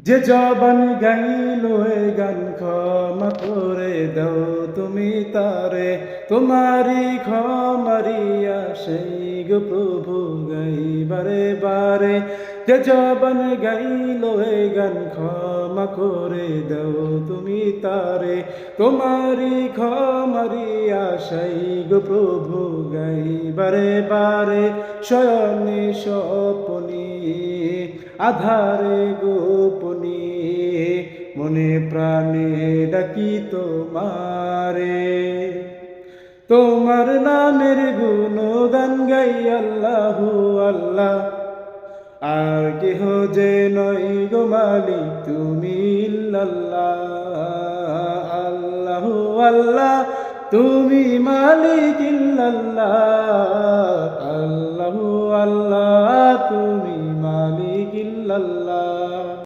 যে জবান গাইল এ গান ক্ষমা করে দাও তুমি তারে, তোমারি ক্ষমারিয়া সেই গো প্রভু গাই বারে বারে। যে জবান গাইল এ গান ক্ষমা করে দাও তুমি তারে, তোমারি ক্ষমারিয়া সেই গো প্রভু গাই বারে বারে। শয়নে স্বপনে আধারে গোপনে মনে প্রাণে ডাকি তোমারে, তোমার নামের গুণগান গাই আল্লাহু আল্লাহ। আর কেহ যে নয় গো মালিক তুমি ইল্লাল্লাহ, আল্লাহু আল্লাহ তুমি মালিক ইল্লাল্লাহ, আল্লাহু আল্লাহ তুমি মালিক ইল্লাল্লাহ।